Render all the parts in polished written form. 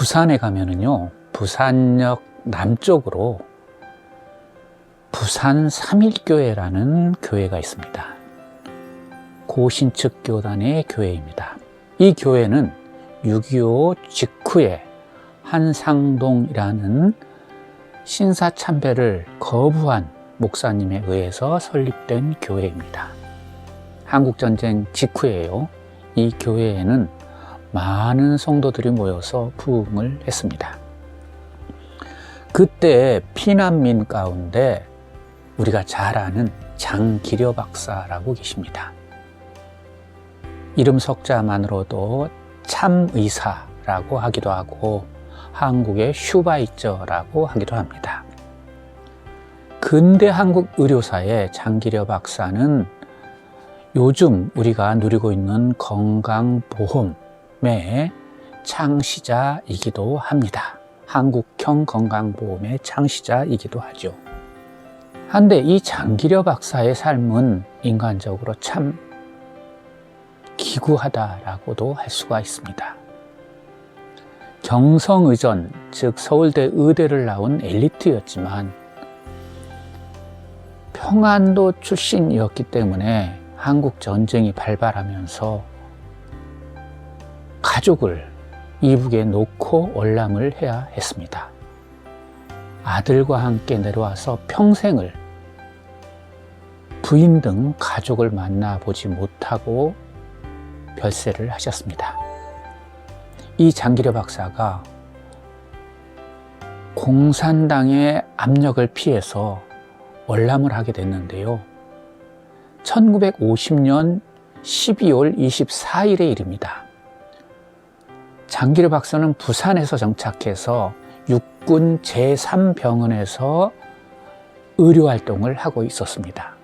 부산에 가면은요, 부산역 남쪽으로 부산 삼일교회라는 교회가 있습니다. 고신측 교단의 교회입니다. 이 교회는 6.25 직후에 한상동이라는 신사참배를 거부한 목사님에 의해서 설립된 교회입니다. 한국전쟁 직후에요. 이 교회에는 많은 성도들이 모여서 부흥을 했습니다. 그때 피난민 가운데 우리가 잘 아는 장기려 박사라고 계십니다. 이름 석자만으로도 참의사라고 하기도 하고 한국의 슈바이처라고 하기도 합니다. 근대 한국 의료사의 장기려 박사는 요즘 우리가 누리고 있는 건강보험의 창시자이기도 합니다. 한국형 건강보험의 창시자이기도 하죠. 한데 이 장기려 박사의 삶은 인간적으로 참 기구하다라고도 할 수가 있습니다. 경성의전, 즉 서울대 의대를 나온 엘리트였지만 평안도 출신이었기 때문에 한국 전쟁이 발발하면서 가족을 이북에 놓고 월남을 해야 했습니다. 아들과 함께 내려와서 평생을 부인 등 가족을 만나보지 못하고 별세를 하셨습니다. 이 장기려 박사가 공산당의 압력을 피해서 월남을 하게 됐는데요. 1950년 12월 24일의 일입니다. 장기려 박사는 부산에서 정착해서 육군 제3병원에서 의료활동을 하고 있었습니다.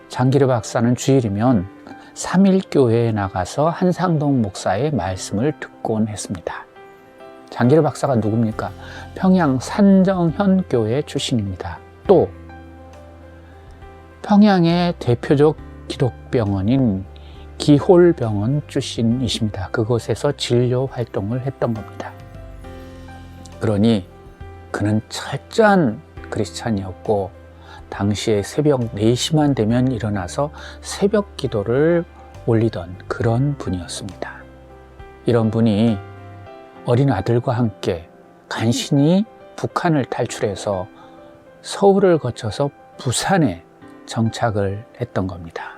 장기려 박사는 주일이면 삼일교회에 나가서 한상동 목사의 말씀을 듣곤 했습니다. 장기려 박사가 누굽니까? 평양 산정현 교회 출신입니다. 또 평양의 대표적 기독병원인 기홀병원 출신이십니다. 그곳에서 진료 활동을 했던 겁니다. 그러니 그는 철저한 크리스찬이었고 당시에 새벽 4시만 되면 일어나서 새벽 기도를 올리던 그런 분이었습니다. 이런 분이 어린 아들과 함께 간신히 북한을 탈출해서 서울을 거쳐서 부산에 정착을 했던 겁니다.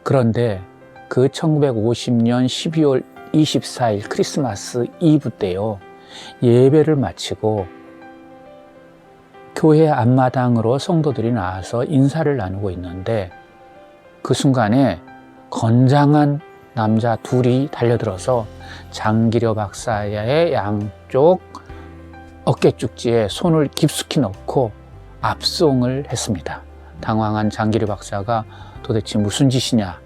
그런데 그 1950년 12월 24일 크리스마스 이브 때요, 예배를 마치고 교회 앞마당으로 성도들이 나와서 인사를 나누고 있는데 그 순간에 건장한 남자 둘이 달려들어서 장기려 박사의 양쪽 어깨 쪽지에 손을 깊숙이 넣고 압송을 했습니다. 당황한 장기려 박사가 도대체 무슨 짓이냐?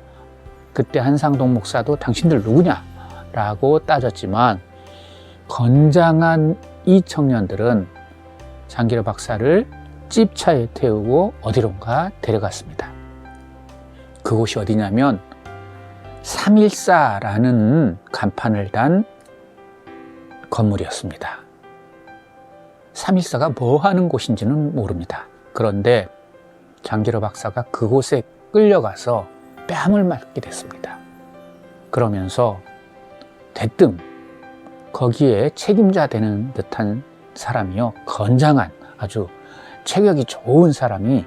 그때 한상동 목사도 당신들 누구냐? 라고 따졌지만 건장한 이 청년들은 장기려 박사를 찝차에 태우고 어디론가 데려갔습니다. 그곳이 어디냐면 314라는 간판을 단 건물이었습니다. 314가 뭐 하는 곳인지는 모릅니다. 그런데 장기려 박사가 그곳에 끌려가서 뺨을 맞게 됐습니다. 그러면서 대뜸 거기에 책임자 되는 듯한 사람이요, 건장한 아주 체격이 좋은 사람이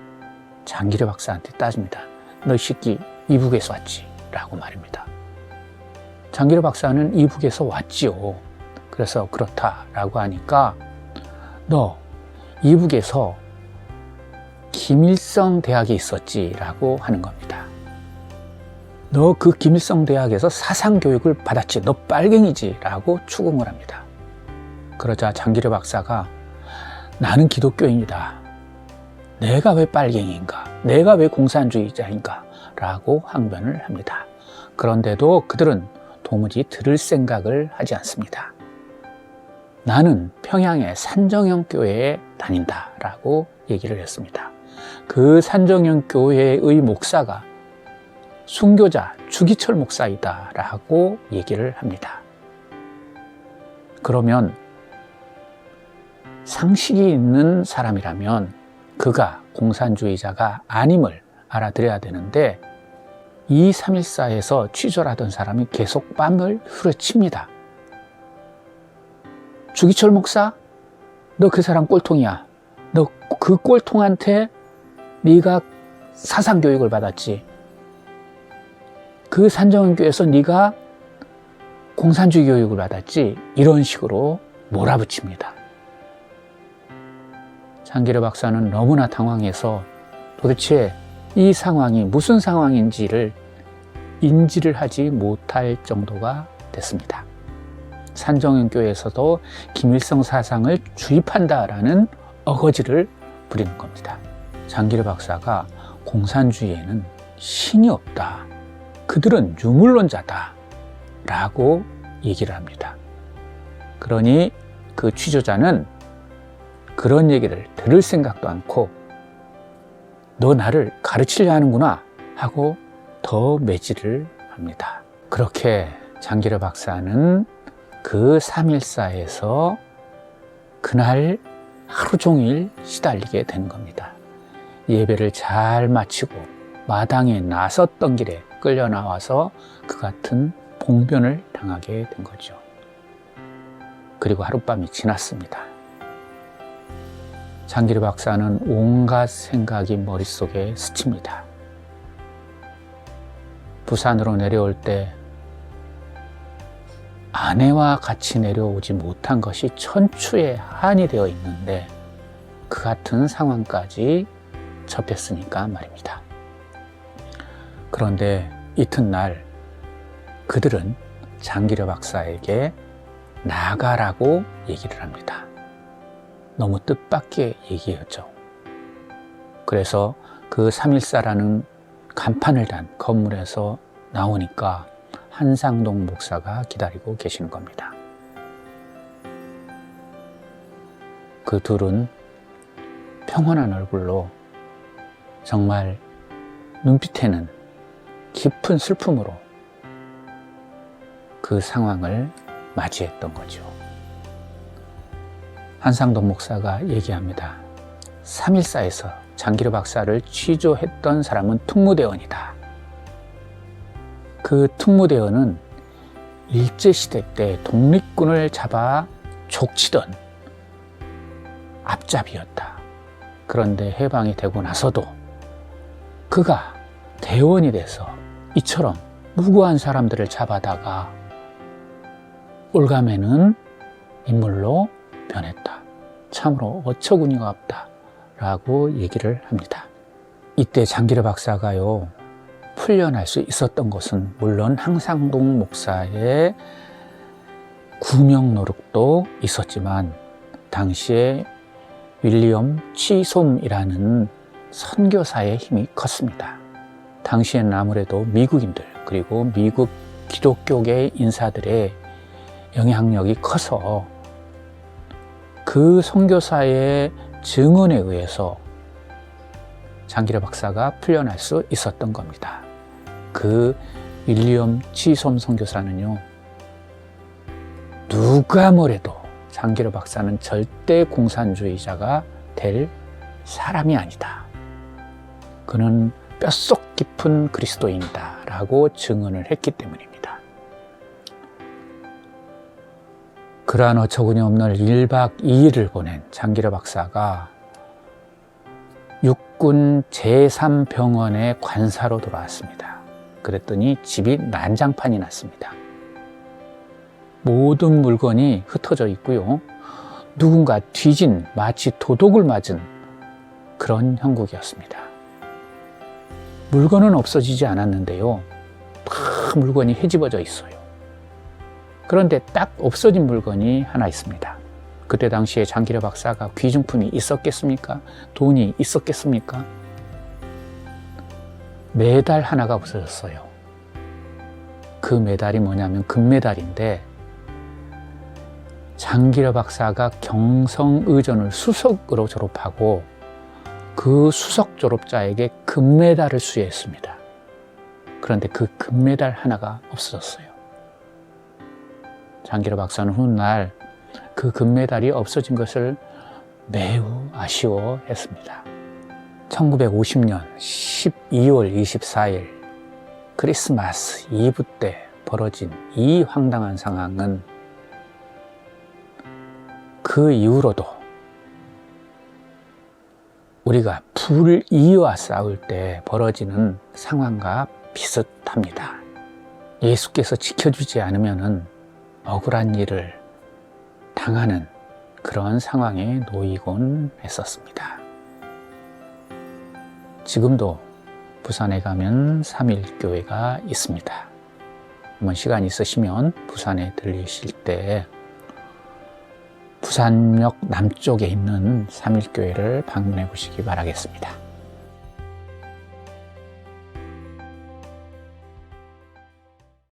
장기려 박사한테 따집니다. 너 이 새끼 이북에서 왔지? 라고 말입니다. 장기려 박사는 이북에서 왔지요. 그래서 그렇다라고 하니까 너 이북에서 김일성 대학에 있었지? 라고 하는 겁니다. 너 그 김일성 대학에서 사상교육을 받았지? 너 빨갱이지? 라고 추궁을 합니다. 그러자 장기려 박사가 나는 기독교인이다. 내가 왜 빨갱이인가? 내가 왜 공산주의자인가? 라고 항변을 합니다. 그런데도 그들은 도무지 들을 생각을 하지 않습니다. 나는 평양의 산정형 교회에 다닌다 라고 얘기를 했습니다. 그 산정형 교회의 목사가 순교자 주기철 목사이다 라고 얘기를 합니다. 그러면 상식이 있는 사람이라면 그가 공산주의자가 아님을 알아들어야 되는데, 이 3.14에서 취조하던 사람이 계속 뺨을 후려칩니다. 주기철 목사, 너 그 사람 꼴통이야. 너 그 꼴통한테 네가 사상교육을 받았지. 그 산정은교회에서 네가 공산주의 교육을 받았지. 이런 식으로 몰아붙입니다. 장기려 박사는 너무나 당황해서 도대체 이 상황이 무슨 상황인지를 인지를 하지 못할 정도가 됐습니다. 산정은교회에서도 김일성 사상을 주입한다라는 어거지를 부리는 겁니다. 장기려 박사가 공산주의에는 신이 없다. 그들은 유물론자다. 라고 얘기를 합니다. 그러니 그 취조자는 그런 얘기를 들을 생각도 않고 너 나를 가르치려 하는구나 하고 더 매질을 합니다. 그렇게 장기려 박사는 그 3.14에서 그날 하루 종일 시달리게 되는 겁니다. 예배를 잘 마치고 마당에 나섰던 길에 끌려 나와서 그 같은 봉변을 당하게 된 거죠. 그리고 하룻밤이 지났습니다. 장기려 박사는 온갖 생각이 머릿속에 스칩니다. 부산으로 내려올 때 아내와 같이 내려오지 못한 것이 천추의 한이 되어 있는데 그 같은 상황까지 접했으니까 말입니다. 그런데 이튿날 그들은 장기려 박사에게 나가라고 얘기를 합니다. 너무 뜻밖의 얘기였죠. 그래서 그 3.14라는 간판을 단 건물에서 나오니까 한상동 목사가 기다리고 계시는 겁니다. 그 둘은 평온한 얼굴로 정말 눈빛에는 깊은 슬픔으로 그 상황을 맞이했던 거죠. 한상동 목사가 얘기합니다. 3.14에서 장기려 박사를 취조했던 사람은 특무대원이다. 그 특무대원은 일제시대 때 독립군을 잡아 족치던 앞잡이였다. 그런데 해방이 되고 나서도 그가 대원이 돼서 이처럼 무고한 사람들을 잡아다가 올가매는 인물로 변했다. 참으로 어처구니가 없다. 라고 얘기를 합니다. 이때 장기려 박사가요, 풀려날 수 있었던 것은 물론 한상동 목사의 구명 노력도 있었지만 당시에 윌리엄 취솜이라는 선교사의 힘이 컸습니다. 당시에는 아무래도 미국인들 그리고 미국 기독교계 인사들의 영향력이 커서 그 선교사의 증언에 의해서 장기려 박사가 풀려날 수 있었던 겁니다. 그 윌리엄 취솜 선교사는요, 누가 뭐래도 장기려 박사는 절대 공산주의자가 될 사람이 아니다. 그는 뼛속 깊은 그리스도인이다 라고 증언을 했기 때문입니다. 그러한 어처구니 없는 1박 2일을 보낸 장기려 박사가 육군 제3병원의 관사로 돌아왔습니다. 그랬더니 집이 난장판이 났습니다. 모든 물건이 흩어져 있고요. 누군가 뒤진, 마치 도둑을 맞은 그런 형국이었습니다. 물건은 없어지지 않았는데요. 다 물건이 헤집어져 있어요. 그런데 딱 없어진 물건이 하나 있습니다. 그때 당시에 장기려 박사가 귀중품이 있었겠습니까? 돈이 있었겠습니까? 메달 하나가 없어졌어요. 그 메달이 뭐냐면 금메달인데 장기려 박사가 경성의전을 수석으로 졸업하고 그 수석 졸업자에게 금메달을 수여했습니다. 그런데 그 금메달 하나가 없어졌어요. 장기려 박사는 훗날 그 금메달이 없어진 것을 매우 아쉬워했습니다. 1950년 12월 24일 크리스마스 이브 때 벌어진 이 황당한 상황은 그 이후로도 우리가 불의와 싸울 때 벌어지는 상황과 비슷합니다. 예수께서 지켜주지 않으면 억울한 일을 당하는 그런 상황에 놓이곤 했었습니다. 지금도 부산에 가면 3.1교회가 있습니다. 한번 시간 있으시면 부산에 들리실 때 부산역 남쪽에 있는 3.1교회를 방문해 보시기 바라겠습니다.